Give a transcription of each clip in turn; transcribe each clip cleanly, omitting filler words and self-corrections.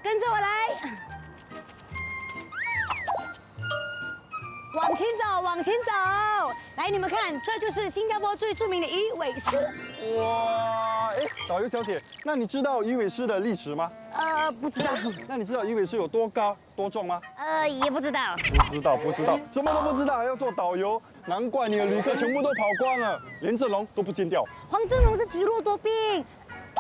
跟着我来。往前走，往前走！来，你们看，这就是新加坡最著名的鱼尾狮。哇，哎，导游小姐，那你知道鱼尾狮的历史吗？不知道。那你知道鱼尾狮有多高、多重吗？也不知道。不知道，什么都不知道还要做导游，难怪你的旅客全部都跑光了，连这龙都不见掉。黄振龙是体弱多病，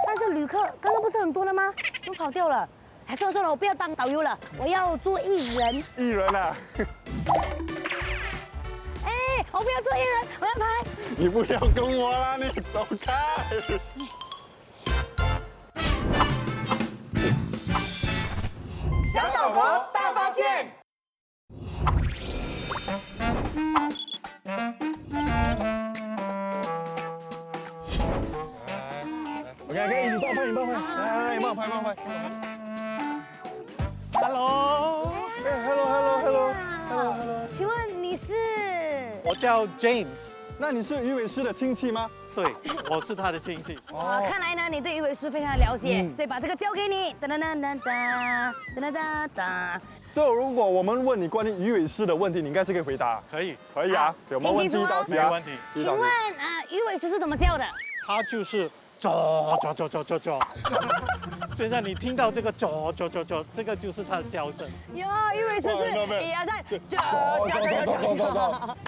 但是旅客刚刚不是很多了吗？都跑掉了。哎，算了算了，我不要当导游了，我要做艺人。艺人啊！哎，我不要做艺人，我要拍。你不要跟我啦，你走开！小岛国大发现。OK， 你帮我拍，来，你帮我拍。Hello， Hello。请问你是？我叫 James，那你是鱼尾狮的亲戚吗？对，我是他的亲戚。哇，看来呢你对鱼尾狮非常了解，所以把这个交给你。哒哒哒哒哒哒哒哒。所以如果我们问你关于鱼尾狮的问题，你应该是可以回答。可以，可以啊，对，我们问第一道题啊。没问题。请问鱼尾狮是怎么叫的？他就是走。现在你听到这个走，这个就是它的叫声。有，鱼尾狮是1、2、3，走。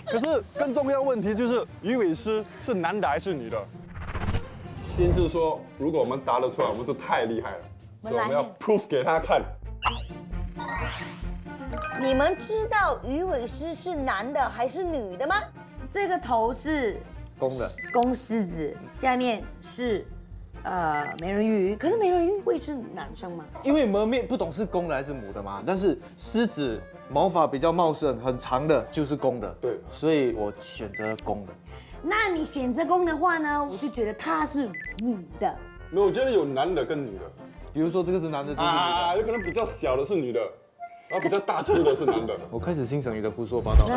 可是更重要问题就是鱼尾狮是男的还是女的？今天就是说，如果我们答得出来，我们就太厉害了，所以我们要 proof 给他看。你们知道鱼尾狮是男的还是女的吗？这个头是公狮子，下面是美人鱼。可是美人鱼会是男生吗？因为门面不懂是公的还是母的嘛，但是狮子毛发比较茂盛、很长的，就是公的。对，所以我选择公的。那你选择公的话呢，我就觉得她是女的。没有，我觉得有男的跟女的。比如说这个是男的，这个是女的。有可能比较小的是女的，然后比较大只的是男的。我开始欣赏你的胡说八道。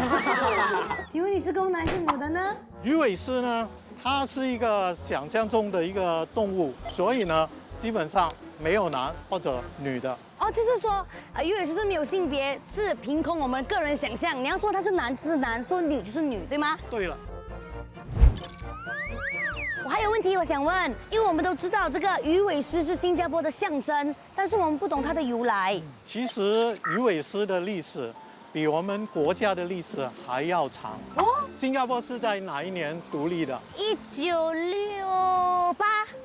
请问你是公的还是母的呢？鱼尾狮呢，它是一个想象中的一个动物，所以呢，基本上没有男或者女的。哦，就是说，鱼尾狮是没有性别，是凭空我们个人想象。你要说它是男就是男，说女就是女，对吗？对了。我还有问题我想问，因为我们都知道这个鱼尾狮是新加坡的象征，但是我们不懂它的由来。其实鱼尾狮的历史比我们国家的历史还要长。哦，新加坡是在哪一年独立的1968。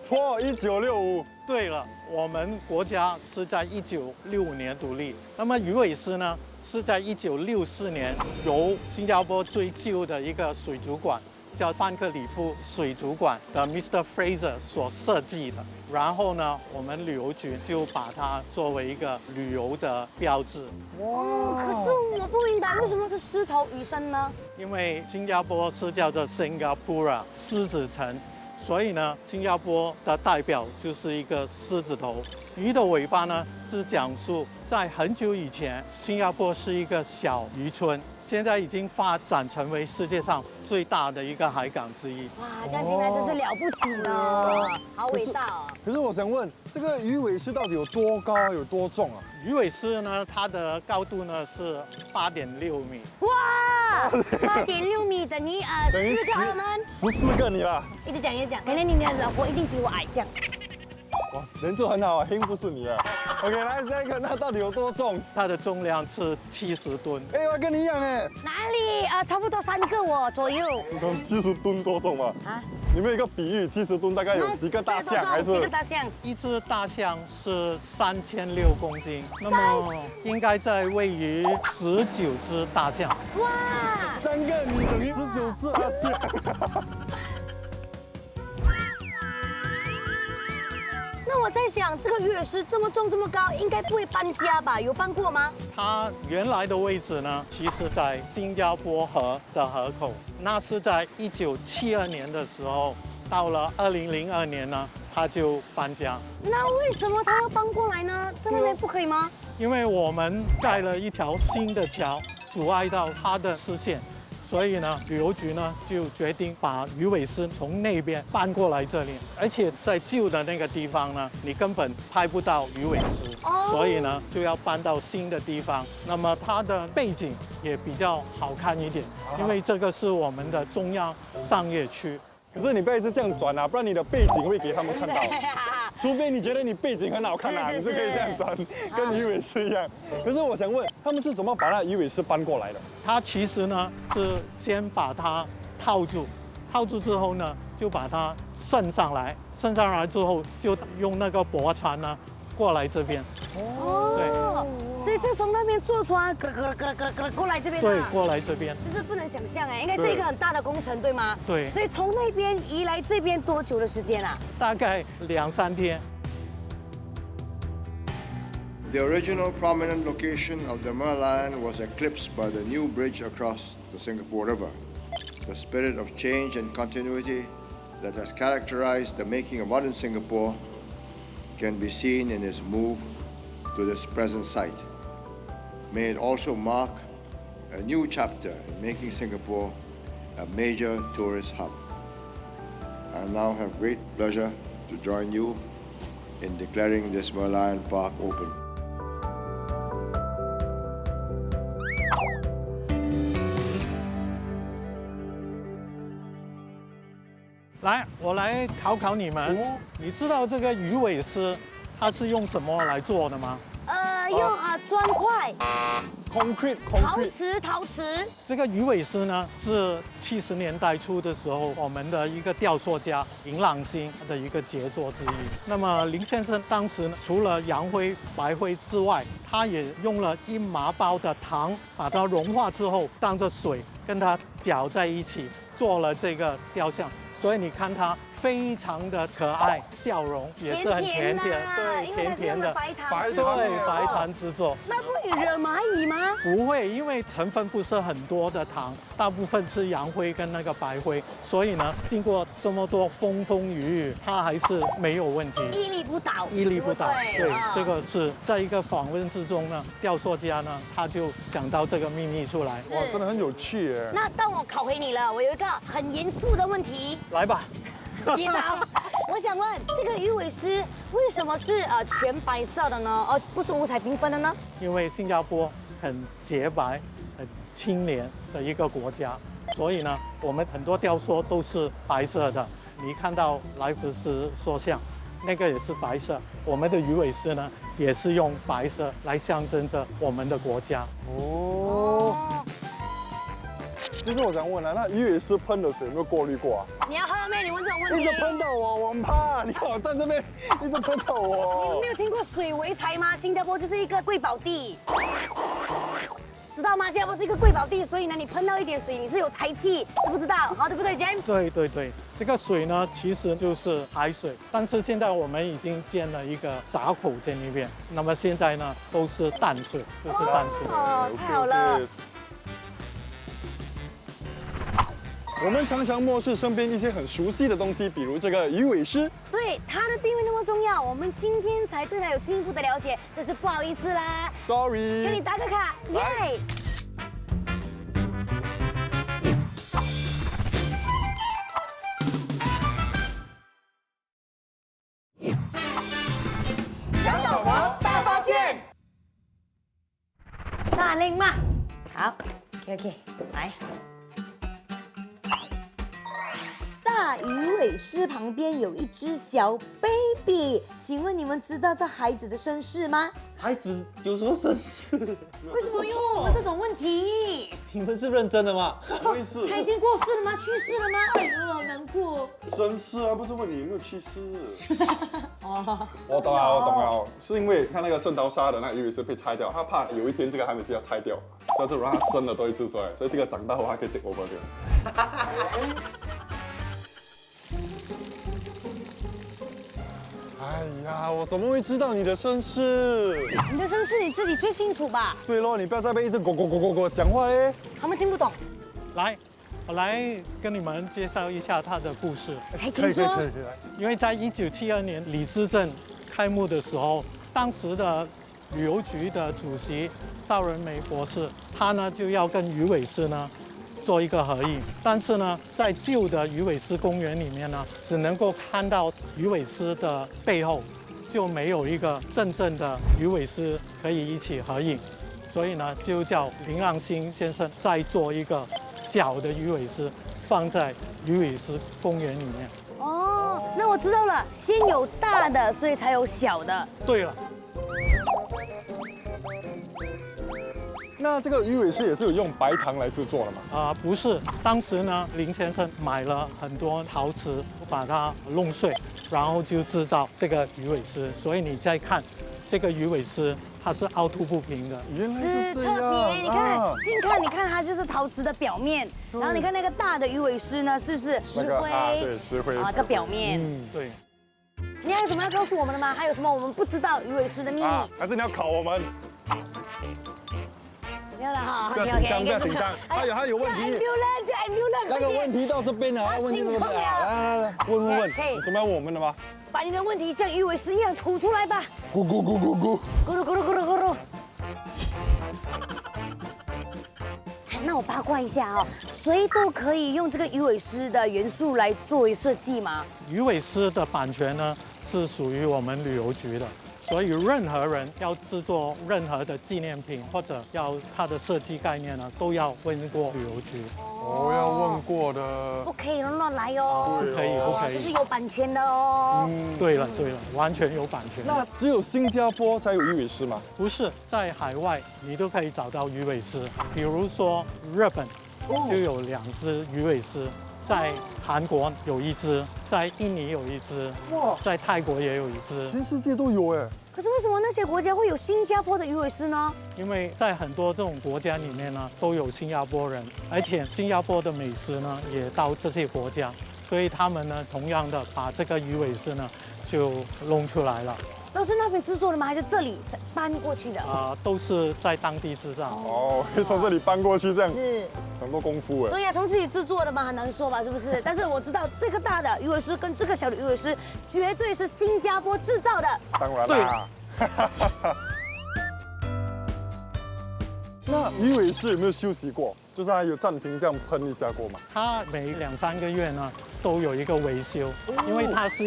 错，1965。对了，我们国家是在1965年独立。那么鱼尾狮呢，是在1964年由新加坡最旧的一个水族馆，叫范克里夫水族馆的 Mr. Fraser 所设计的。然后呢，我们旅游局就把它作为一个旅游的标志。可是我不明白为什么是狮头鱼身呢？因为新加坡是叫做 Singapura 狮子城，所以呢，新加坡的代表就是一个狮子头。鱼的尾巴呢，是讲述在很久以前，新加坡是一个小渔村，现在已经发展成为世界上最大的一个海港之一。哇，这样听来真是了不起呢，好伟大哦！可是我想问，这个鱼尾狮到底有多高、有多重啊？鱼尾狮呢，它的高度呢是8.6米。哇，8.6米等于4个澳门。14个你啦！一直讲，可能你的老婆一定比我矮这样。哇，人做很好啊，幸福是你啊。OK， 来下一个，那到底有多重？它的重量是70吨。哎，我跟你一样哎。哪里？差不多3个我左右。你看70吨多重嘛？啊？你们有一个比喻，70吨大概有几个大象？还是几个大象？一只大象是3600公斤，那么应该在位于19只大象。哇！3个你等于19只大象。那我在想，这个鱼尾狮这么重这么高，应该不会搬家吧？有搬过吗？它原来的位置呢，其实在新加坡河的河口。那是在1972年的时候，到了2002年呢，它就搬家。那为什么它要搬过来呢？在那边不可以吗？因为我们盖了一条新的桥，阻碍到它的视线，所以呢，旅游局呢就决定把鱼尾狮从那边搬过来这里，而且在旧的那个地方呢，你根本拍不到鱼尾狮，所以呢就要搬到新的地方。那么它的背景也比较好看一点，因为这个是我们的中央商业区。可是你不要一直这样转啊，不然你的背景会给他们看到。除非你觉得你背景很好看啊，是你是可以这样转，跟鱼尾狮一样。可是我想问，他们是怎么把那鱼尾狮搬过来的？它其实呢是先把它套住，套住之后呢就把它升上来，升上来之后就用那个驳船呢过来这边。哦，所以是从那边坐船，过来这边。对，过来这边。就是不能想象哎，应该是一个很大的工程，对吗？对。所以从那边移来这边多久的时间啊？大概2、3天。The original prominent location of the Merlion was eclipsed by the new bridge across the Singapore River. The spirit of change and continuity that has characterized the making of modern Singapore can be seen in its move to this present site. May it also mark a new chapter in making Singapore a major tourist hub. I now have great pleasure to join you in declaring this Merlion Park open. 来，我来考考你们。你知道这个鱼尾狮它是用什么来做的吗？用砖块、陶瓷。这个鱼尾狮呢，是70年代初的时候，我们的一个雕塑家林朗星的一个杰作之一。那么林先生当时呢，除了洋灰、白灰之外，他也用了1麻包的糖，把它融化之后，当着水跟它搅在一起，做了这个雕像。所以你看它非常的可爱，笑容也是很甜甜，对，甜甜的白糖制作。那不会惹蚂蚁吗？不会，因为成分不是很多的糖，大部分是洋灰跟那个白灰，所以呢，经过这么多风雨，它还是没有问题，屹立不倒。对，这个是在一个访问之中呢，雕塑家呢他就讲到这个秘密出来。哇，真的很有趣耶。那到我考回你了，我有一个很严肃的问题。来吧。接招！我想问，这个鱼尾狮为什么是全白色的呢？而不是五彩缤纷的呢？因为新加坡很洁白、很清廉的一个国家，所以呢，我们很多雕塑都是白色的。你看到来福士塑像，那个也是白色。我们的鱼尾狮呢，也是用白色来象征着我们的国家。哦。其实我想问啊，那鱼尾狮喷的水有没有过滤过啊？你要喝咩？你问这种问题？一直喷到我很怕。你看我站这边，一直喷到我。你没有听过水为财吗？新加坡就是一个贵宝地，知道吗？新加坡是一个贵宝地，所以呢，你喷到一点水，你是有财气，知不知道？好，对不对 ，James？对，这个水呢，其实就是海水，但是现在我们已经建了一个闸口在那边，那么现在呢都是淡水，就是淡水。哦，太好了。我们常常漠视身边一些很熟悉的东西，比如这个鱼尾狮。对，它的地位那么重要，我们今天才对它有进一步的了解，真是不好意思啦。Sorry。给你打个卡，耶！小老王大发现，大令嘛，好 ，OK， 来。大鱼尾狮旁边有一只小 baby， 请问你们知道这孩子的身世吗？孩子有什么身世？为什么又问我们这种问题？你们是认真的吗？什么意思？他已经过世了吗？去世了吗？哎呦，好难过。身世啊，不是问你有没有去世。哦，我懂了，是因为他那个圣淘沙的那鱼尾狮被拆掉，他怕有一天这个海尾狮要拆掉，所以就让它生了多一只出来，所以这个长大后还可以 take over 的。哎呀，我怎么会知道你的身世？你的身世你自己最清楚吧？对咯，你不要在那边一直咕讲话嘞。他们听不懂。来，我来跟你们介绍一下他的故事。请说。因为在1972年李资政开幕的时候，当时的旅游局的主席邵仁美博士，他呢就要跟鱼尾狮呢做一个合影。但是呢，在旧的鱼尾狮公园里面呢，只能够看到鱼尾狮的背后，就没有一个真正的鱼尾狮可以一起合影。所以呢，就叫林让兴先生再做一个小的鱼尾狮，放在鱼尾狮公园里面。哦，那我知道了，先有大的，所以才有小的。对了。那这个鱼尾狮也是有用白糖来制作的吗？不是，当时呢，林先生买了很多陶瓷，把它弄碎，然后就制造这个鱼尾狮。所以你再看这个鱼尾狮，它是凹凸不平的。原来是是这样，特别，你看近看，你看它就是陶瓷的表面，然后你看那个大的鱼尾狮呢，是石灰，对，石灰个表面。对。你还有什么要告诉我们的吗？还有什么我们不知道鱼尾狮的秘密？还是你要考我们？不要了哈，不要紧张，不要紧张。还有问题。流浪，那个问题到这边了，问题到这边来，问，有什么要问我们的吗？把你的问题像鱼尾狮一样吐出来吧。咕咕咕咕咕，咕噜咕噜咕噜咕噜。那我八卦一下哦，谁都可以用这个鱼尾狮的元素来作为设计吗？鱼尾狮的版权呢是属于我们旅游局的，所以任何人要制作任何的纪念品或者要它的设计概念呢，都要问过旅游局。我要问过的，不可以乱来哦，不可以，不可以，这是有版权的哦。对了，完全有版权。那只有新加坡才有鱼尾狮吗？不是，在海外你都可以找到鱼尾狮，比如说日本就有2只鱼尾狮。在韩国有1只，在印尼有1只，在泰国也有1只，全世界都有哎。可是为什么那些国家会有新加坡的鱼尾狮呢？因为在很多这种国家里面呢，都有新加坡人，而且新加坡的美食呢也到这些国家，所以他们呢同样的把这个鱼尾狮呢就弄出来了。都是那边制作的吗？还是这里搬过去的？都是在当地制造。哦，从这里搬过去这样，是很多功夫哎。对呀，从自己制作的嘛，很难说吧，是不是？但是我知道这个大的鱼尾狮跟这个小的鱼尾狮，绝对是新加坡制造的。当然啦。那鱼尾狮有没有休息过？就是它有暂停这样喷一下过吗？它每2、3个月呢都有一个维修，因为它是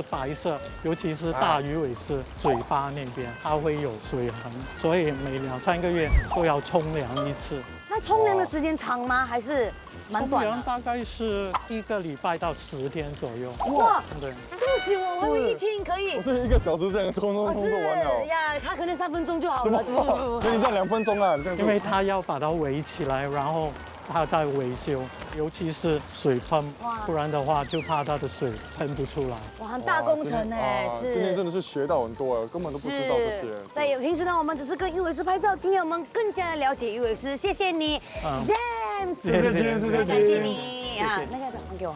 白色，尤其是大鱼尾狮嘴巴那边它会有水痕，所以每2、3个月都要冲凉1次。那冲凉的时间长吗？还是蛮冲短的？凉大概是1个礼拜到10天左右。哇，对，这么久哦，我以为1天可以我。是1个小时这样冲完了。呀，他可能3分钟就好怎么？了。那你这样2分钟啊？这样因为它要把它围起来，然后它再维修，尤其是水喷，不然的话就怕它的水喷不出来。哇，很大工程哎，是。今天真的是学到很多啊，根本都不知道这些。对，平时呢我们只是跟鱼尾狮拍照，今天我们更加的了解鱼尾狮。谢谢你，James。谢谢 James，感谢你啊，那个还给我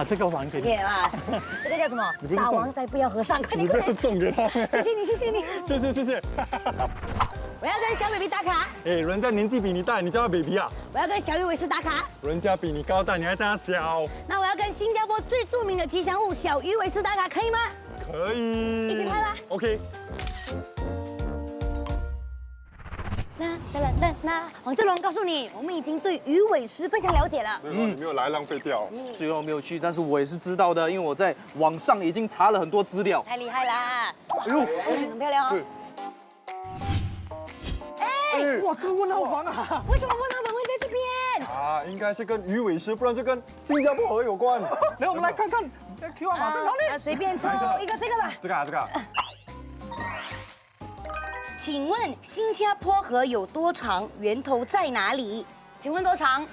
这个还给你。这个叫什么？大王再不要和尚，快点快点。送给他。谢谢你，谢谢你。谢谢。我要跟小 baby 打卡。哎，人家年纪比你大，你叫他 baby 啊？我要跟小鱼尾狮打卡。人家比你高大，你还叫他小。那我要跟新加坡最著名的吉祥物小鱼尾狮打卡，可以吗？可以。一起拍吧。OK。黄志龙告诉你，我们已经对鱼尾狮非常了解了。你没有来浪费掉。虽然我没有去，但是我也是知道的，因为我在网上已经查了很多资料。太厉害啦！哎呦，风景很漂亮哦。哇，这个问号房啊！为什么问号房会在这边？应该是跟鱼尾狮，不然就跟新加坡河有关。来，我们来看看 QR 码在哪里。随便抽一个这个吧。这个。请问新加坡河有多长？源头在哪里？请问多长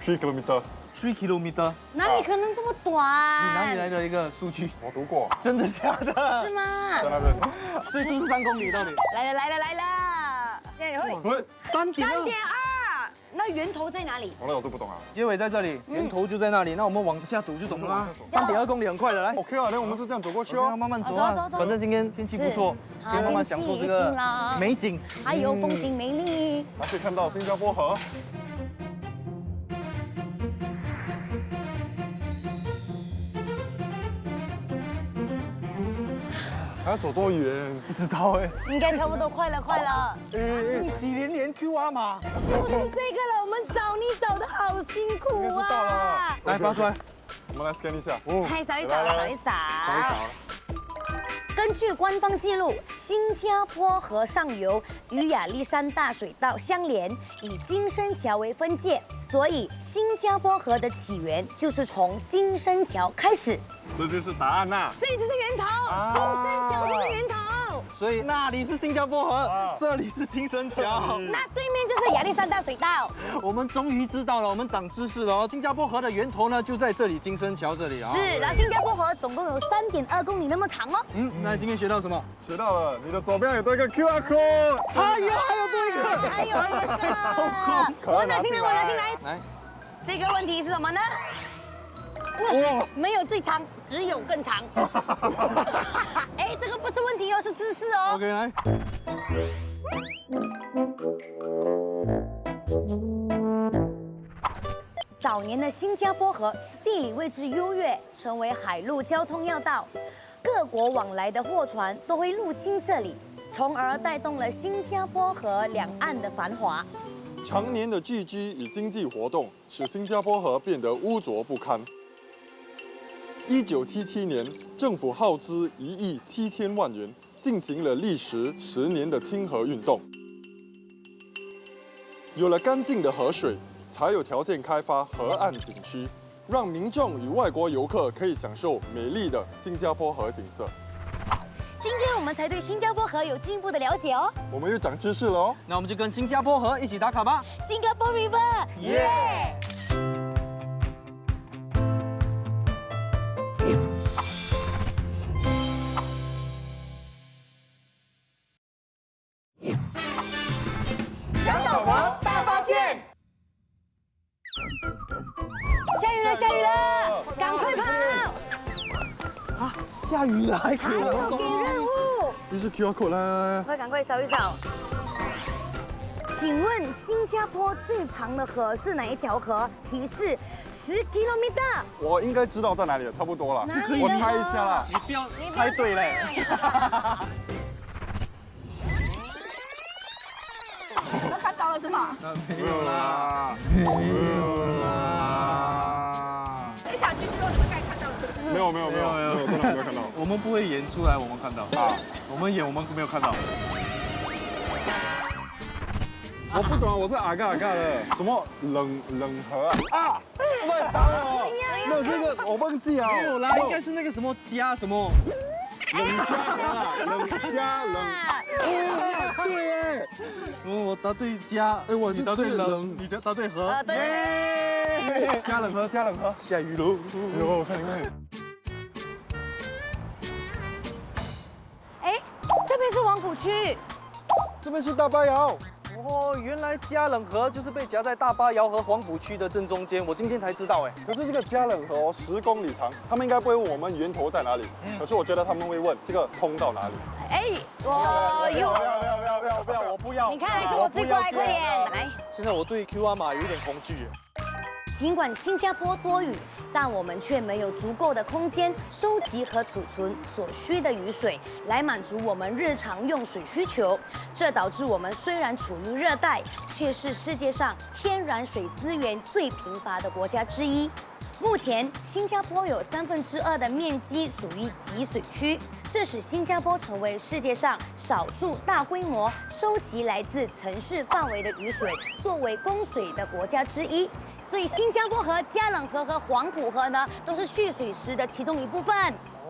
？3 kilometer。3 kilometer。哪里可能这么短？你哪里来的一个数据？我读过。真的假的？是吗？在那边。所以是不是3公里到底？来了！3.2。那源头在哪里？那我都不懂啊。结尾在这里，源头就在那里。那我们往下走就懂了吗？3.2公里很快的，来。 OK 啊，那我们就这样走过去哦。慢慢走啊，反正今天天气不错，可以慢慢享受这个美景，还有风景美丽，还可以看到新加坡河。还要走多远？不知道哎。应该差不多快了。信息连连 QR 码，就是这个了，我们找你找的好辛苦应该是到啊了！来拔出来。我们来 scan 一下。来扫一扫，来来扫一扫。扫一扫。根据官方记录，新加坡河上游与亚历山大水道相连，以金生桥为分界，所以新加坡河的起源就是从金生桥开始。这就是答案呐。这里就是源头，金生桥就是源头。所以那里是新加坡河，这里是金生桥。那对面就是亚历山大水道。我们终于知道了，我们长知识了哦！新加坡河的源头呢就在这里，金生桥这里啊。是，然后新加坡河总共有3.2公里那么长哦。那今天学到什么？学到了，你的左边有多一个 QR code。哎呀，还有多一个，还有一收工。个，我拿进来，我拿进来。来，这个问题是什么呢？哇，没有最长，只有更长。哎，这个不是问题哦，是知识哦。 OK， 来。早年的新加坡河地理位置优越，成为海陆交通要道，各国往来的货船都会路经这里，从而带动了新加坡河两岸的繁华。常年的聚居与经济活动，使新加坡河变得污浊不堪。1977年，政府耗资1亿7000万元，进行了历时10年的清河运动。有了干净的河水，才有条件开发河岸景区，让民众与外国游客可以享受美丽的新加坡河景色。今天我们才对新加坡河有进一步的了解哦。我们又长知识了哦！那我们就跟新加坡河一起打卡吧。新加坡 River， 耶！小岛王大发现！下雨了，下雨了，赶快跑！啊，下雨了还可以还有给任务，这是 QR code，来，快赶快扫一扫。请问新加坡最长的河是哪一条河？提示10 km。我应该知道在哪里了，差不多了。哪里的我猜一下啦。你不要猜对嘞。都看到了是吗？没有啦。等一下继续说，你们该看到了。没有，真的没有看到。我们不会演出来，我们看到啊，我们演我们没有看到。我不懂，我在阿嘎的什么冷河啊？不是，答案哦，没有这个，我忘记啊。没有啦，应该是那个什么加什么。冷加冷。对耶，我答对加，我是你答对对冷冷，你答对河。对。加冷河，下雨喽。我看。哎，这边是黄浦区。这边是大巴窑。哦，原来加冷河就是被夹在大巴窑和黄浦区的正中间，我今天才知道哎。可是这个加冷河10公里长，他们应该不会问我们源头在哪里，可是我觉得他们会问这个通到哪里。哎，我有。不要，我不要。你看，还是我最乖，快点来。现在我对 QR 码有一点恐惧。尽管新加坡多雨，但我们却没有足够的空间收集和储存所需的雨水，来满足我们日常用水需求。这导致我们虽然处于热带，却是世界上天然水资源最贫乏的国家之一。目前，新加坡有2/3的面积属于集水区，这使新加坡成为世界上少数大规模收集来自城市范围的雨水作为供水的国家之一。所以，新加坡河、加冷河和黄浦河呢，都是蓄水池的其中一部分。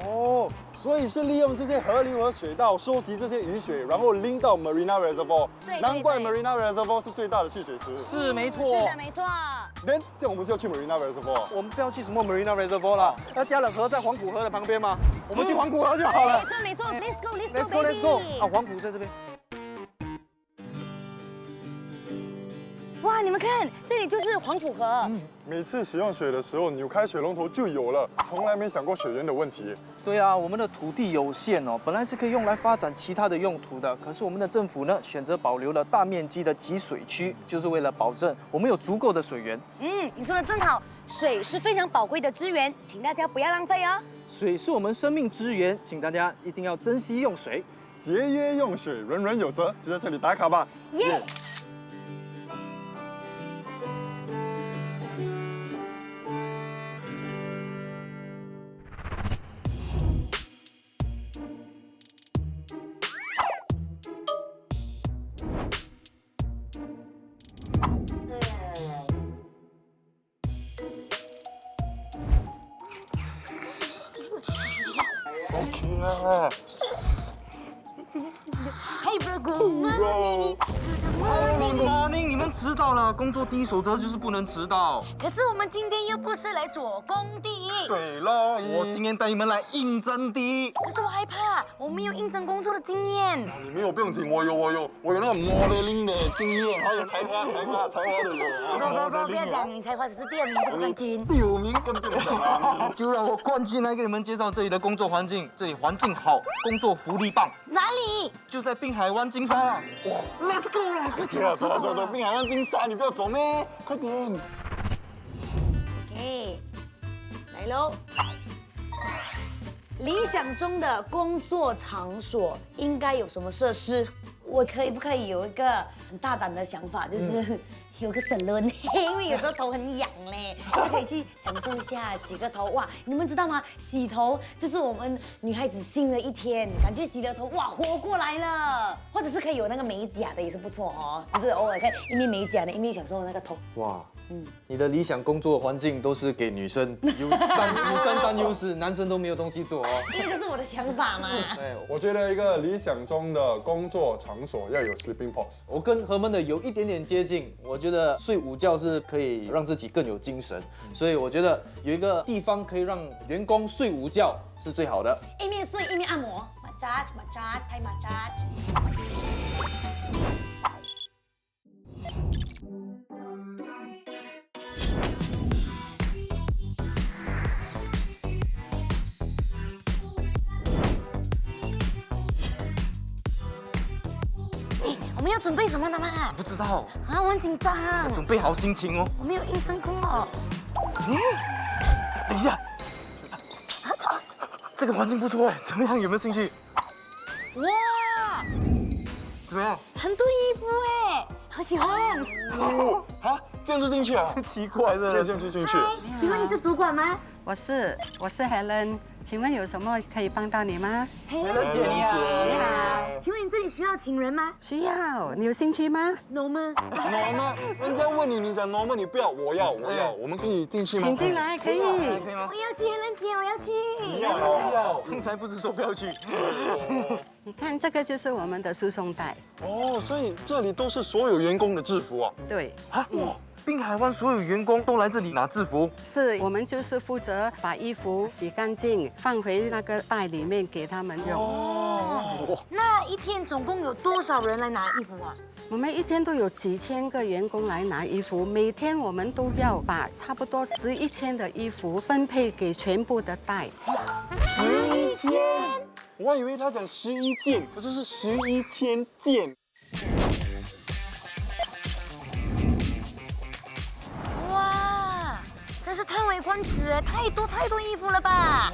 哦，所以是利用这些河流和水道收集这些雨水，然后拎到 Marina Reservoir。对，难怪 Marina Reservoir 是最大的蓄水池。是没错。是的，没错。这样我们就要去 Marina Reservoir。我们不要去什么 Marina Reservoir 啦，那加冷河在黄浦河的旁边吗？我们去黄浦河就好了。没错，Let's Let's go， go，Let's go。啊，黄浦在这边。哇，你们看，这里就是黄浦河。每次使用水的时候，扭开水龙头就有了，从来没想过水源的问题。对啊，我们的土地有限哦，本来是可以用来发展其他的用途的，可是我们的政府呢，选择保留了大面积的集水区，就是为了保证我们有足够的水源。你说的真好，水是非常宝贵的资源，请大家不要浪费哦。水是我们生命之源，请大家一定要珍惜用水。节约用水，人人有责，就在这里打卡吧。耶！Hey bro, good morning. Good morning. 你们迟到了，工作第一守则就是不能迟到。可是我们今天又不是来做工的。对了，我今天带你们来应征的。可是我害怕，我没有应征工作的经验。你没有不用紧，我有那个 modeling 的经验，还有才华的有。不要讲，你才华只是第2名，不是冠军。第5名更不用讲了。就让我冠军来给你们介绍这里的工作环境。这里环境好，工作福利棒。哪里？就在滨海湾金沙啊！哇 ，Let's go 啦！快点，走，滨海湾金沙，你不要走咩？快点。OK， 来喽。理想中的工作场所应该有什么设施？我可不可以有一个很大胆的想法，就是有个salon，因为有时候头很痒嘞，就可以去享受一下洗个头。哇，你们知道吗？洗头就是我们女孩子新的一天，感觉洗了头哇活过来了。或者是可以有那个美甲的也是不错哦，就是偶尔看一面美甲的，一面享受那个头。哇，你的理想工作环境都是给女生女生占优势，男生都没有东西做哦。因为这是我的想法嘛。对，我觉得一个理想中的工作场所要有 sleeping pods。我跟何们的有一点点接近，我觉得睡午觉是可以让自己更有精神，所以我觉得有一个地方可以让员工睡午觉是最好的。一面睡一面按摩，massage，太 massage。我们要准备什么的嘛？不知道，啊，我很紧张。准备好心情哦。我没有应征过。等一下，这个环境不错哎，怎么样？有没有兴趣？哇，怎么样？很多衣服哎，好喜欢。啊，这样就进去啊？奇怪的，这样就进去。请问你是主管吗？我是 Helen， 请问有什么可以帮到你吗？嘿，姐你好，你好，请问你这里需要请人吗需要，你有兴趣吗？ ？No 吗？ normal， 人家问你，你讲 normal， 你不要，我要，我们可以进去吗？请进来，可以。我要去，Helen姐，我要去。要，刚才不是说不要去？你看这个就是我们的输送带，哦，所以这里都是所有员工的制服啊。对，啊，哇！滨海湾所有员工都来这里拿制服，是我们就是负责把衣服洗干净，放回那个袋里面给他们用。哦，那一天总共有多少人来拿衣服啊？我们一天都有几千个员工来拿衣服，每天我们都要把差不多11千的衣服分配给全部的袋。11千？我还以为他讲11件，可是是11千件。哇，真是叹为观止哎，太多衣服了吧？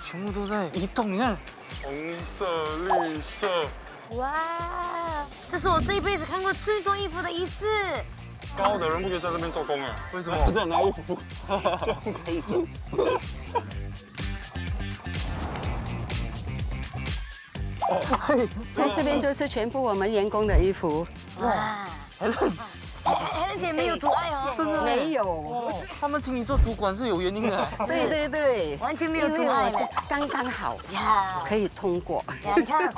全部都在移动，你看，红色、绿色。哇，这是我这一辈子看过最多衣服的一次。高的人不可以在这边做工哎，为什么？在拿衣服，这样可以。在这边就是全部我们员工的衣服。哇，Helen姐没有阻碍哦，真的没有，他们请你做主管是有原因的。对对对，完全没有因为我阻碍嘞。刚刚好呀，可以通过。你看，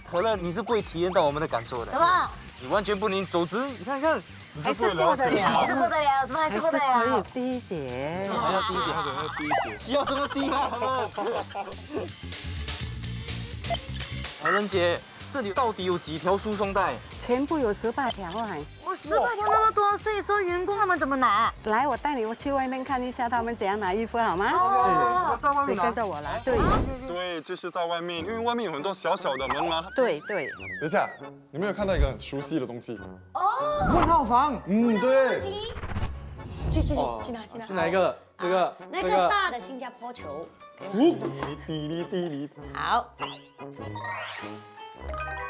可乐，你是不会体验到我们的感受的什，么？你完全不能走直。你看看，还是过得了，这过得了，怎么还还是过得可以了？低一点。还要低一点，还要低一点，需要这么低吗？他们。海伦姐，这里到底有几条输送带？全部有18条啊！我18条那么多，所以说员工他们怎么拿？来，我带你去外面看一下他们怎样拿衣服好吗？哦，你在外面拿跟着我来。对对，就是在外面，因为外面有很多小小的门嘛。对对，等一下，你没有看到一个很熟悉的东西？问号房。嗯，对。去拿。是哪一个？这个。那个大的新加坡球。滴哩滴哩。好，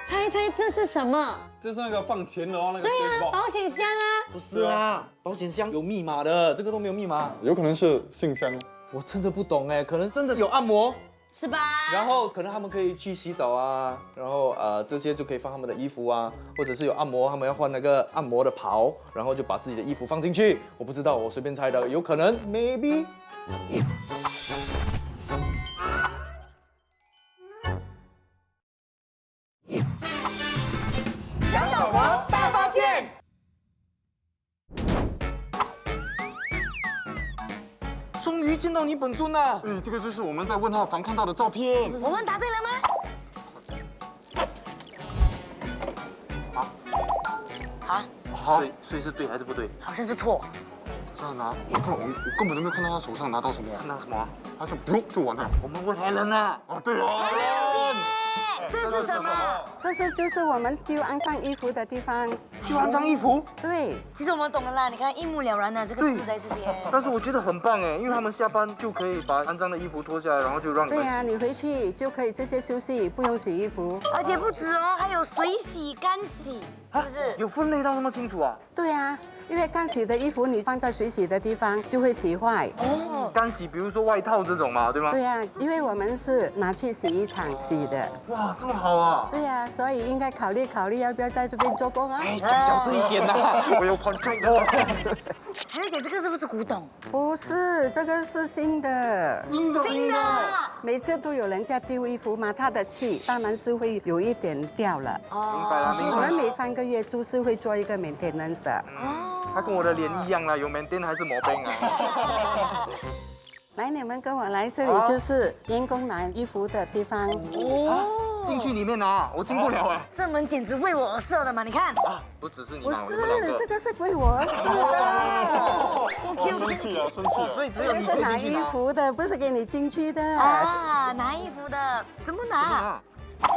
猜猜这是什么？就是那个放钱的哦，那个。对啊，保险箱啊。不是啊，保险箱有密码的，这个都没有密码。有可能是信箱。我真的不懂哎，可能真的有按摩。是吧？然后可能他们可以去洗澡啊，然后这些就可以放他们的衣服啊，或者是有按摩，他们要换那个按摩的袍，然后就把自己的衣服放进去。我不知道，我随便猜的，有可能 maybe。小岛王大发现。终于见到你本尊啦！哎，这个就是我们在问号房看到的照片。我们答对了吗？所以是对还是不对？好像是错。这样拿，我根本都没有看到他手上拿到什么。看到什么？他就不就完了。我们问 Helen 啊。啊，对啊。这是什么？就是我们丢肮脏衣服的地方。丢肮脏衣服？对，其实我们懂了啦，你看一目了然的这个字在这边。但是我觉得很棒哎，因为他们下班就可以把肮脏的衣服脱下来，然后就让你们。对呀，你回去就可以直接休息，不用洗衣服。而且不止哦，还有水洗、干洗，是不是？有分类到那么清楚啊？对呀，因为干洗的衣服你放在水洗的地方就会洗坏。哦，干洗，比如说外套这种嘛，对吗？对呀，因为我们是拿去洗衣厂洗的。哇，这么好啊！对呀，所以应该考虑要不要在这边做工啊？哎，讲小声一点呐，我有 contract 的。海瑞姐，这个是不是古董？不是，这个是新的。新的。每次都有人家丢衣服嘛，它的气当然是会有一点掉了。明白了，明白了。我们每3个月就是会做一个 maintenance 的。他跟我的脸一样啦，有 maintain 还是磨冰啊？来，你们跟我来，这里就是员工拿衣服的地方。哦，进去里面拿，我进不了哎。这门简直为我而设的嘛！你看，不只是你不拿，我们两是，个。这个是为我而设的。生气了，生气了。所以只有你可这个是拿以进去拿。衣服的，不是给你进去的。啊，拿衣服的怎么拿？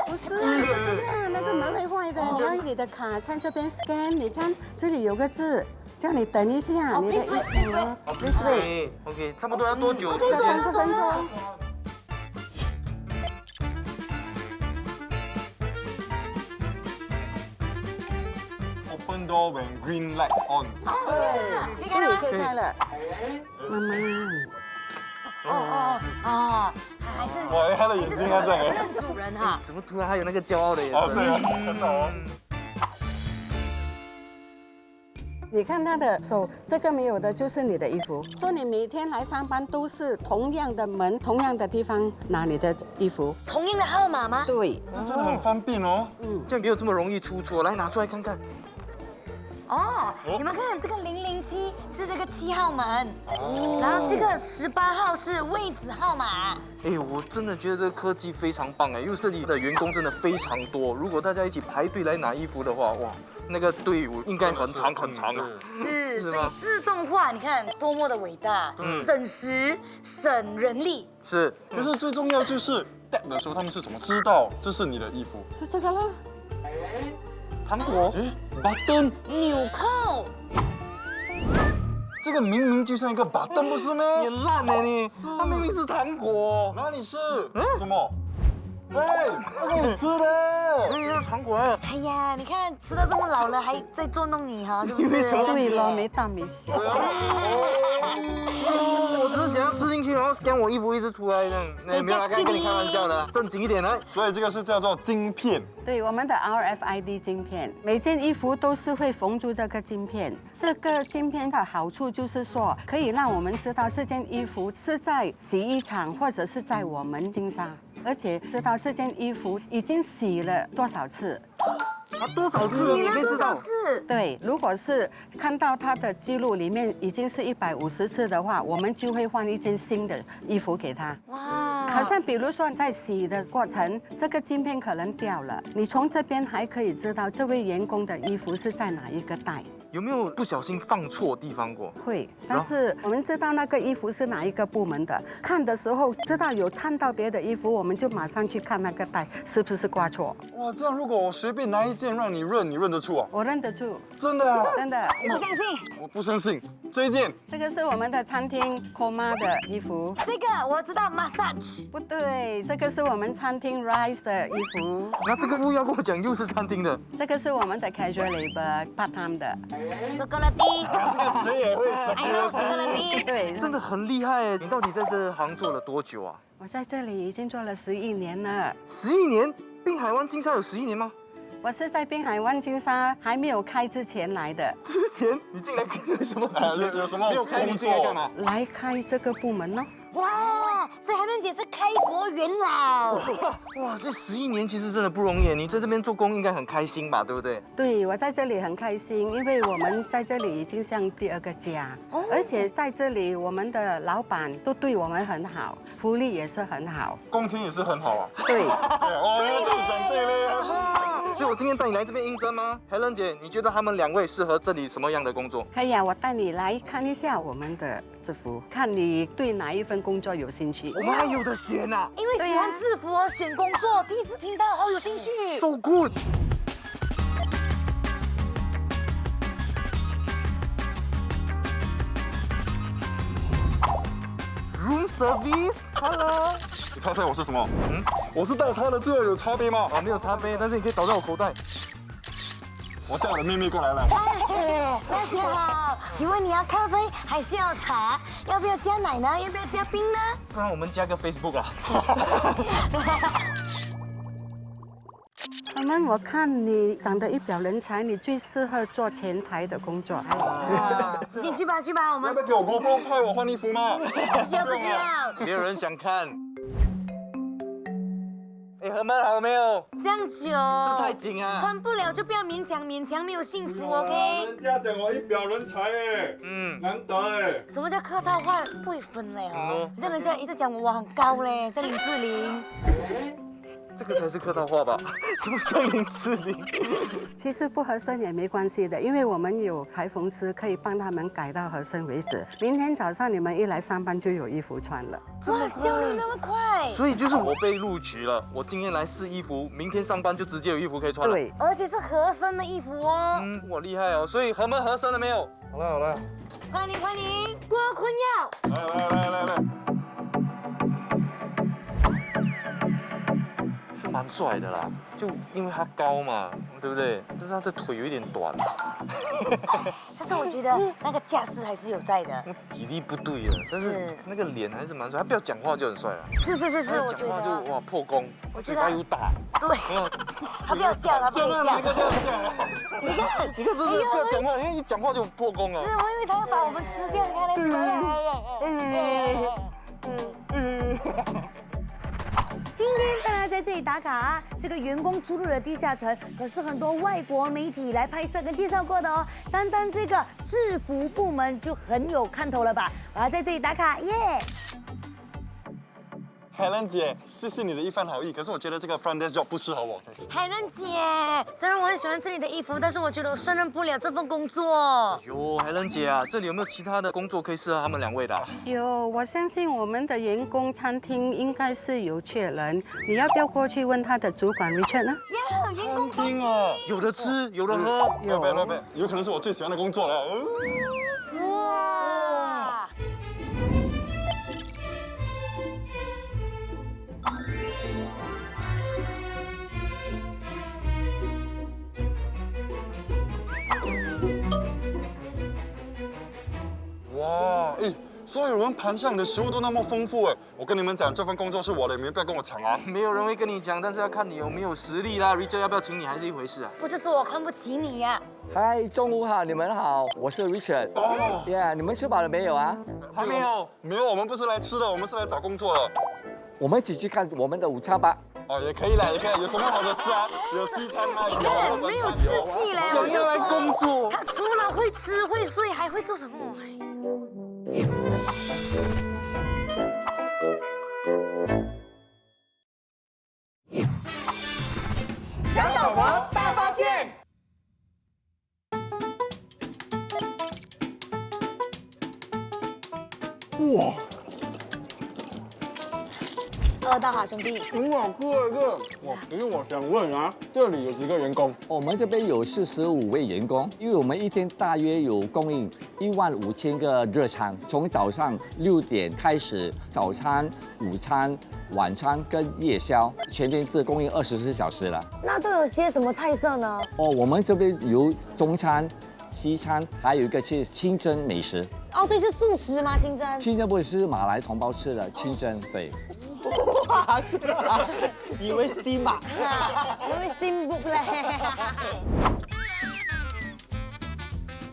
不是的，那个门会坏的。你要你的卡在这边 scan， 你看这里有个字，叫你等一下，你的衣服。This way。OK， 差不多要多久时这个间？ 30分钟。Open door when green light on。对，这里可以开了。慢慢。还是哇，他的眼睛在这里。认主人哈。怎么突然还有那个骄傲的眼哦，对神？啊，很好哦。你看他的手，这个没有的就是你的衣服。说你每天来上班都是同样的门、同样的地方拿你的衣服。同样的号码吗？对，真的很方便哦。这样没有这么容易出错，来拿出来看看。哦，你们看这个007是这个7号门，然后这个18号是位子号码。哎，我真的觉得这个科技非常棒哎，因为这里的员工真的非常多，如果大家一起排队来拿衣服的话，哇，那个队伍应该很长很长啊。是，所以自动化，你看多么的伟大，省时省人力。是，可是最重要就是戴的时候他们是怎么知道这是你的衣服？是这个了。糖果，哎，button，纽扣。这个明明就像一个 button，不是吗？你烂呢你，它明明是糖果。哪里是？什么？哎，这个好吃的。明明是糖果啊。哎呀，你看吃到这么老了还在捉弄你哈，是不是？对了，没大没小。我只是想要吃进去，然后 scan 我衣服一直出来这样。那没有啦，跟你开玩笑的，正经一点来。所以这个是叫做晶片。对，我们的 RFID 晶片，每件衣服都是会缝住这个晶片。这个晶片的好处就是说，可以让我们知道这件衣服是在洗衣厂或者是在我们金沙，而且知道这件衣服已经洗了多少次。多少次你可以知道？是。对，如果是看到它的记录里面已经是150次的话，我们就会换一件新的衣服给他。哇，好像比如说在洗的过程，这个镜片可能掉了，你从这边还可以知道这位员工的衣服是在哪一个袋。有没有不小心放错地方过？会，但是我们知道那个衣服是哪一个部门的，看的时候知道有看到别的衣服，我们就马上去看那个袋是不是挂错。哇，这样如果我随便拿一件让你认，你认得出啊？我认得出，真的啊？真的。不相信？我不相信，这一件，这个是我们的餐厅 Koma 的衣服。这个我知道 massage。不对，这个是我们餐厅 Rise 的衣服。那这个不要跟我讲又是餐厅的，这个是我们的 casual labor part time 的。Security。这个谁也会 I know security。对，真的很厉害哎！你到底在这行做了多久啊我在这里已经做了11年了。？11年？滨海湾金沙有11年吗？我是在滨海湾金沙还没有开之前来的，之前你进来有什么时间？有什么没有开你进来干嘛？来开这个部门哦。哇，所以海伦姐是开国元老。哇，这11年其实真的不容易。你在这边做工应该很开心吧？对不对？对，我在这里很开心，因为我们在这里已经像第2个家，而且在这里我们的老板都对我们很好，福利也是很好。工钱也是很好啊。对，哦，这个讲对了。所以我今天带你来这边应征吗？Helen姐，你觉得他们2位适合这里什么样的工作？可以啊，我带你来看一下我们的制服，看你对哪一份工作有兴趣。我们还有的选呐因为喜欢制服而选工作，第一次听到，好有兴趣。 ，so good。Room service，Hello。你猜猜我是什么？我是倒他的，这有差别吗？哦，没有茶杯，但是你可以倒在我口袋。我叫我的妹妹过来了。大家好，请问你要咖啡还是要茶？要不要加奶呢？要不要加冰呢？不然我们加个 Facebook 啊。我看你长得一表人才，你最适合做前台的工作。你去吧，去吧，我们要不要给我 GoPro 拍我换衣服吗？不需要，不需要。没有人想看。哎，何门好没有？这样久是太紧啊。穿不了就不要勉强，勉强没有幸福，OK？人家讲我一表人才哎，难得哎。什么叫客套话不会分嘞哦？像人家一直讲我很高嘞，像林志玲。这个才是客套话吧？什么叫林志玲？其实不合身也没关系的，因为我们有裁缝师可以帮他们改到合身为止。明天早上你们一来上班就有衣服穿了。哇，效率那么快！所以就是我被录取了，我今天来试衣服，明天上班就直接有衣服可以穿了。对，而且是合身的衣服哦。我厉害哦！所以何门合身了没有？好了好了，欢迎欢迎，郭坤耀。来。是蛮帅的啦，就因为他高嘛，对不对？但是他的腿有一点短，但是我觉得那个架势还是有在的。那比例不对了。但是那个脸还是蛮帅，他不要讲话就很帅了。是，我觉讲话就得。哇破功，我觉得嘴巴又大。对，他不要笑，他不要笑。你看是不是不要讲话？因为一讲话就破功了。是，我以为他要把我们吃掉，你看他今天大家在这里打卡，这个员工出入的地下城可是很多外国媒体来拍摄跟介绍过的哦。单单这个制服部门就很有看头了吧？我要在这里打卡，耶！ Helen 姐，谢谢你的一番好意，可是我觉得这个 front desk job 不适合我。海伦姐，虽然我很喜欢这里的衣服，但是我觉得我胜任不了这份工作。哟，海伦姐啊，这里有没有其他的工作可以适合他们2位的？有，我相信我们的员工餐厅应该是有缺人，你要不要过去问他的主管 Richard 呢？呀，员工餐厅啊，有的吃，有的喝。要不要，有可能是我最喜欢的工作了。哇！哇，所有人盘上的食物都那么丰富哎！我跟你们讲，这份工作是我的，你们不要跟我抢啊！没有人会跟你讲，但是要看你有没有实力啦。Richard 要不要请你还是一回事啊。不是说我看不起你呀。嗨，中午好，你们好，我是 Richard。哦，你们吃饱了没有啊？还没有，我们不是来吃的，我们是来找工作的。我们一起去看我们的午餐吧。哦，也可以啦，也可以。有什么好的吃啊？有西餐吗？你看没有志气嘞，想要来工作。他除了会吃会睡，还会做什么？小岛王大发现。哇！喝到好兄弟。很好吃这个。哇，可是我想问啊，这里有几个员工？我们这边有45位员工，因为我们一天大约有供应15000个热餐，从早上6点开始，早餐、午餐、晚餐跟夜宵，全天是供应24小时了。那都有些什么菜色呢？哦，我们这边有中餐、西餐，还有一个是清真美食。哦，所以是素食吗？清真？清真不是马来同胞吃的清真，对。哇，是啊，以为 Steam 嘛。因为 steamboat 嘞。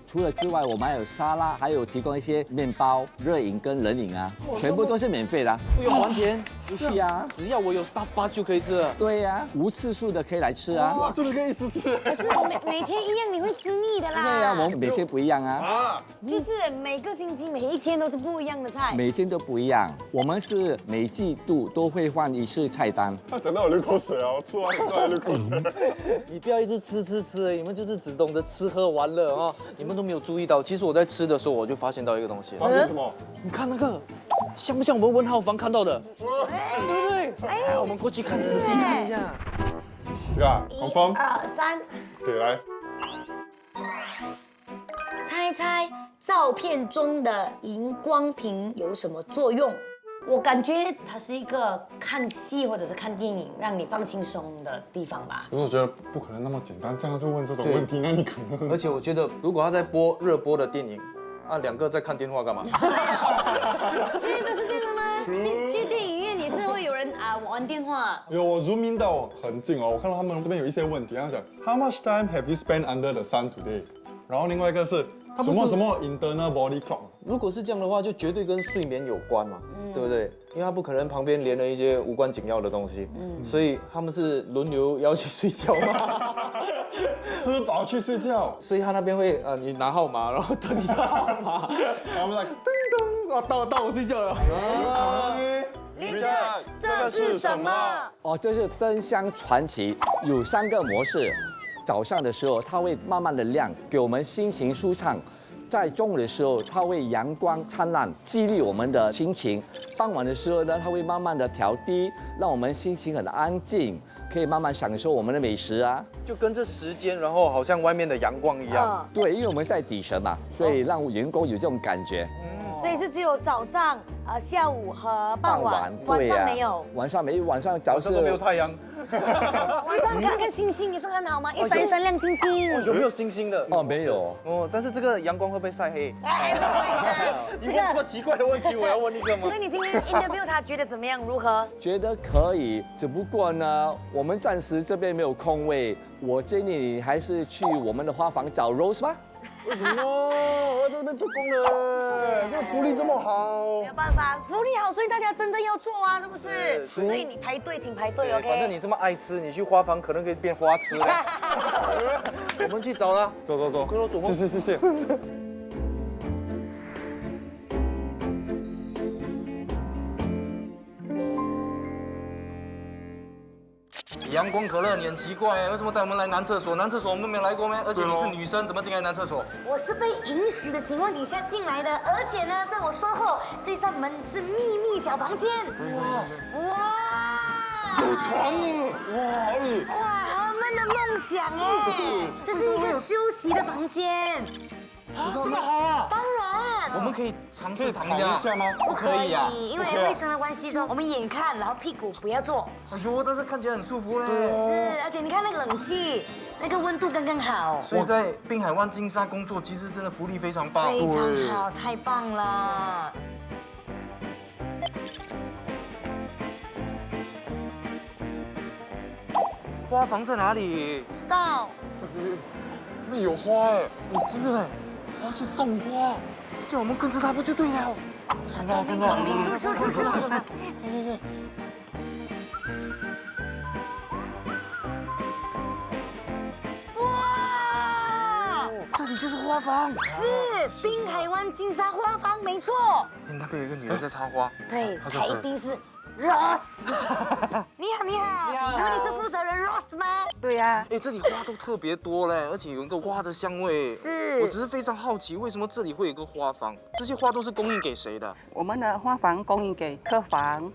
除了之外，我们还有沙拉，还有提供一些面包、热饮跟冷饮啊，全部都是免费的。不用还钱，不是啊，只要我有 Staff Pass 就可以吃了。对呀、无次数的可以来吃啊。哇，这里可以一直吃。可是每天一样，你会吃腻的啦。对呀、我们每天不一样啊，啊，就是每个星期每一天都是不一样的菜。每天都不一样。我们是每季度都会换一次菜单。他讲到我流口水啊，我吃完都在流口水。你不要一直吃，你们就是只懂得吃喝玩乐啊，你们都没有注意到，其实我在吃的时候我就发现到一个东西，发现什么？你看那个，像不像我们文浩房看到的？对不对？哎，我们过去看，仔细看一下。这个啊，confirm， 1、2、3，可以来。猜照片中的荧光屏有什么作用？我感觉它是一个看戏或者是看电影让你放轻松的地方吧。可是我觉得不可能那么简单，这样就问这种问题，那你可能而且我觉得，如果他在播热播的电影，啊，两个在看电话干嘛？现在都是这样的吗？去电影院也是会有人玩电话。有我 zoom in 到很近哦，我看到他们这边有一些问题，他讲 How much time have you spent under the sun today？ 然后另外一个是什么什么 internal body clock？ 如果是这样的话，就绝对跟睡眠有关嘛，对不对？因为他不可能旁边连了一些无关紧要的东西，所以他们是轮流要去睡觉嘛。吃饱去睡觉，所以他那边会你拿号码，然后等你的号码，然后我们来叮咚，到我睡觉了。Richard，这是什么？哦，这是灯箱传奇，有3个模式。早上的时候，它会慢慢的亮，给我们心情舒畅；在中午的时候，它会阳光灿烂，激励我们的心情；傍晚的时候呢，它会慢慢的调低，让我们心情很安静，可以慢慢享受我们的美食啊。就跟着时间，然后好像外面的阳光一样。对，因为我们在底层嘛，所以让员工有这种感觉。所以是只有早上、下午和傍晚，晚对上没有。晚上没有，晚上早上早上都没有太阳，晚上看看星星也是很好吗？一闪一闪亮晶晶。有没有星星的？哦，没有。哦，但是这个阳光会不会晒黑？哎，你问这么奇怪的问题，我要问一个吗所？以你今天 interview 他觉得怎么样？如何？觉得可以，只不过呢，我们暂时这边没有空位，我建议你还是去我们的花房找 Rose 吧。为什么？我在这边做工了，这个福利这么好没有。办法，福利好，所以大家真正要做啊，是不是？是所以你排队，请排队对， ，OK？反正你这么爱吃，你去花房可能可以变花痴嘞。我们去找他，走走走，快走吧。谢。阳光可乐，你很奇怪，为什么带我们来男厕所？男厕所我们没有来过吗？而且你是女生，怎么进来男厕所？我是被允许的情况底下进来的，而且呢，在我稍后这扇门是秘密小房间。哇！有床呢，哇！哇，他们的梦想哎，这是一个休息的房间。这么好啊！当然，我们可以尝试躺躺一下吗？不可以啊，因为不可以啊卫生的关系，说我们眼看，然后屁股不要坐。哎呦，但是看起来很舒服嘞。是，而且你看那个冷气，那个温度刚刚好，所以在滨海湾金沙工作，其实真的福利非常棒。非常好，太棒了。花房在哪里？知道。那有花哎，真的哎，我要去送花，叫我们跟着他不就对了？看到看到。哇，这里就是花房。是滨海湾金沙花房，没错。哎，那边有一个女人在插花。对，她叫谁她一定是 Rose。你好，你好，请问你是负责人 Rose 吗？对呀、哎，这里花都特别多嘞，而且有一个花的香味。是我只是非常好奇，为什么这里会有一个花房？这些花都是供应给谁的？我们的花房供应给客房、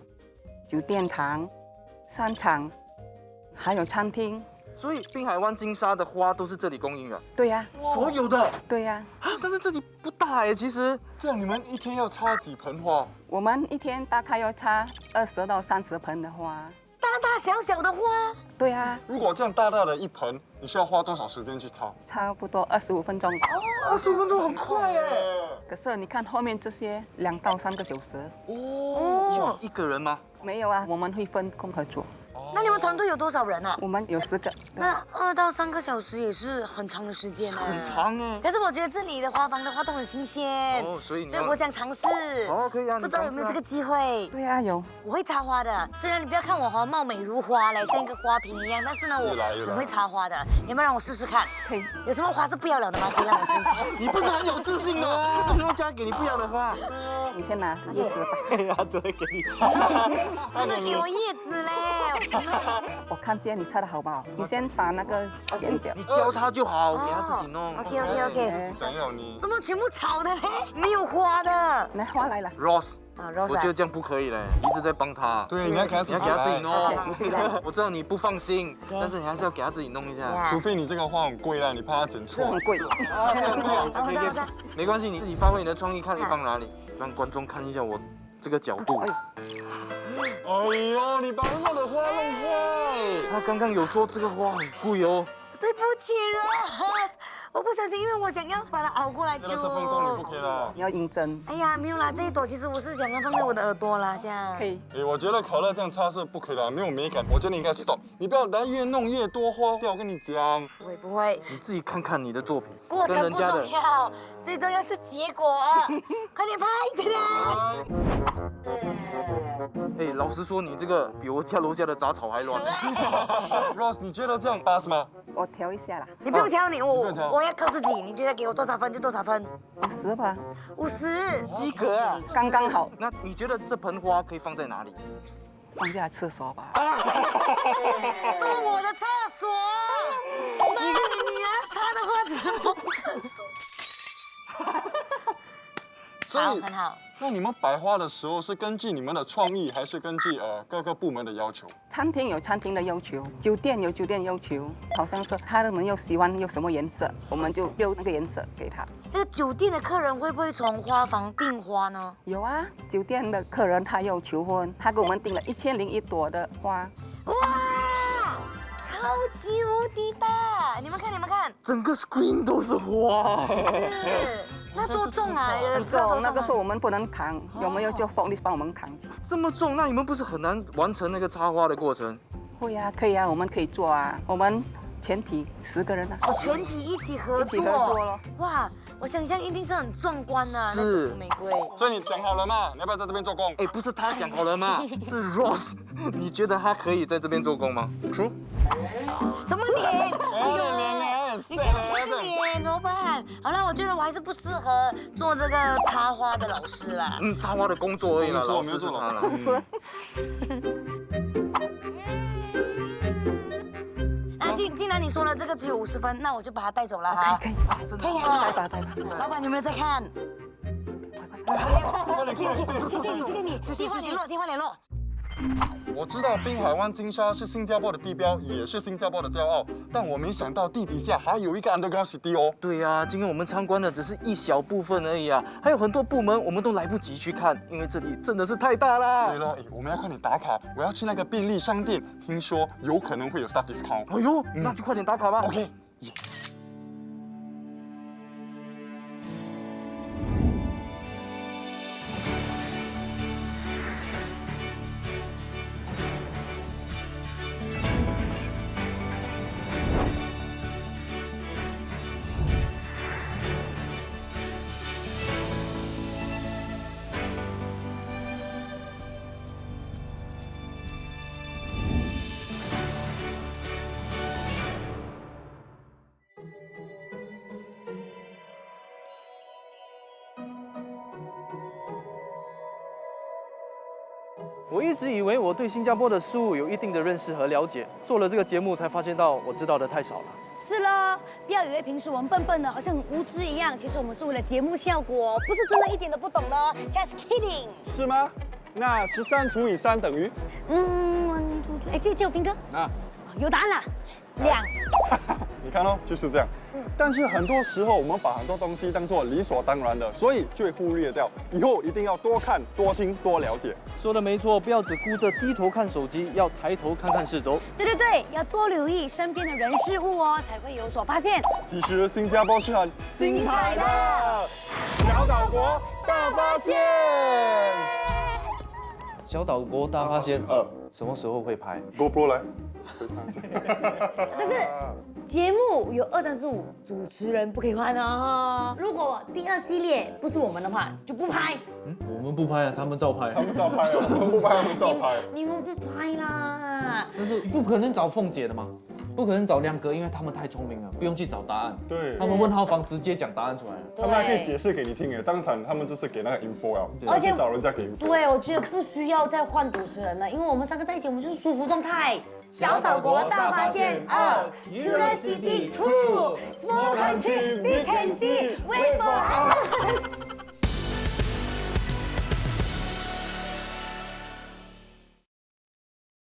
酒店堂、商场，还有餐厅。所以滨海湾金沙的花都是这里供应的，对呀、所有的对呀、啊，但是这里不大哎，其实这样你们一天要插几盆花？我们一天大概要插20到30盆的花。大大小小的花，对呀、如果这样大大的一盆，你需要花多少时间去插？差不多25分钟。 25分钟很快哎。可是你看后面这些2到3个小时。哦，一个人吗？没有啊，我们会分工合作。那你们团队有多少人啊？我们有10个。那2到3个小时也是很长的时间呢。很长哎。可是我觉得这里的花房的花都很新鲜，哦，所以你对，要我想尝试。哦，可以啊，不知道有没有这个机会？对呀、有。我会插花的，虽然你不要看我貌美如花嘞，像一个花瓶一样，但是呢，我越来很会插花的。你们让我试试看，可以。有什么花是不要了的吗？可以让我试试。你不是很有自信吗？为什么交给你不要的花？你先拿叶子吧。哎呀，这给你。真的给我叶子嘞！我看先你插的好不好？你先把那个剪掉。你教他就好，给他自己弄。 OK。怎样你？怎么全部草的嘞？没有花的。来，花来了。 Ross，啊我觉得这样不可以嘞，一直在帮他。对，你要给他自己你要给他自己弄 OK，你自己来。我知道你不放心，但是你还是要给他自己弄一下。除非你这个花很贵啦，你怕它整错这很。贵。没关系，你自己发挥你的创意，看你放哪里，让观众看一下我这个角度。哎呦，你把人家的花弄坏。他刚刚有说这个花很贵哦。对不起，Ross，我不小心，因为我想要把它熬过来那这份工你不可以啦。你要认真。哎呀，没有啦，这一朵其实我是想要放在我的耳朵啦，这样。可以。哎，我觉得可乐这样插是不可以的，没有美感。我觉得你应该 stop，你不要来越弄越多花掉。我跟你讲，不会，你自己看看你的作品，过程不跟人家的重。要，最重要是结果。快点拍，对啦。哎，老实说，你这个比我家楼下的杂草还乱。 Ross，你觉得这样 pass 吗？我调一下啦你不用挑不用挑我要靠自己。你觉得给我多少分就多少分，50吧， ，50。及格啊！刚刚好。那你觉得这盆花可以放在哪里？放下厕所吧。这是我的厕所。妈，你女儿插的花只是放厕所。所以很好。那你们摆花的时候是根据你们的创意，还是根据各个部门的要求？餐厅有餐厅的要求，酒店有酒店要求，好像是他们又喜欢用什么颜色，我们就标那个颜色给他。这个酒店的客人会不会从花房订花呢？有啊，酒店的客人他要求婚，他给我们订了1001朵的花。哇，超级无敌大！你们看，你们看，整个 screen 都是花。是那多重啊？很重，那个时候我们不能扛，有没有就风力帮我们扛起？这么重，那你们不是很难完成那个插花的过程？会啊，可以啊，我们可以做啊，我们全体10个人啊，全体一起合作，一起合作咯。哇，我想象一定是很壮观的，那是个玫瑰。所以你想好了吗？你要不要在这边做工？哎，不是他想好了吗？是 Ross， 你觉得他可以在这边做工吗？ True。什么脸？哎呦，脸你看我的脸怎么办？好了，我觉得我还是不适合做这个插花的老师啦。插花的工作而已啦，老师是工作没做他了。是。那既然你说了这个只有50分，那我就把它带走了哈。可以，可以啊，带吧带吧。老板有没有在看？谢谢你，电话联络。我知道滨海湾金沙是新加坡的地标，也是新加坡的骄傲，但我没想到地底下还有一个 underground city 哦。对呀，今天我们参观的只是一小部分而已啊，还有很多部门我们都来不及去看，因为这里真的是太大啦。对了，我们要快点打卡，我要去那个便利商店，听说有可能会有 staff discount。哎呦，那就快点打卡吧。 OK。我一直以为我对新加坡的事物有一定的认识和了解，做了这个节目才发现到我知道的太少了。是了，不要以为平时我们笨笨的，好像很无知一样，其实我们是为了节目效果，不是真的一点都不懂的。Just kidding。是吗？那13除以3等于？哎，这有斌哥啊，有答案了，2。你看哦，就是这样。但是很多时候我们把很多东西当做理所当然的，所以就会忽略掉。以后一定要多看、多听、多了解。说的没错，不要只顾着低头看手机，要抬头看看四周。对，要多留意身边的人事物哦，才会有所发现。其实新加坡是很精彩的，小岛国大发现。小岛国大发现2什么时候会拍？ GoPro 来，但是节目有2、3、4、5，主持人不可以换哦。如果第2系列不是我们的话，就不拍。我们不拍啊，他们照拍。他们照拍哦，我们不拍，他们照拍。你们不拍啦。但是不可能找凤姐的嘛，不可能找亮哥，因为他们太聪明了，不用去找答案。对，他们问浩方直接讲答案出来了。他们还可以解释给你听耶。当场他们就是给那个 info 啊，而且找人家给 info。对，我觉得不需要再换主持人了，因为我们3个在一起，我们就是舒服状态。小岛国大发现2 Curiosity 2 Small Country Big Can See Wait for us。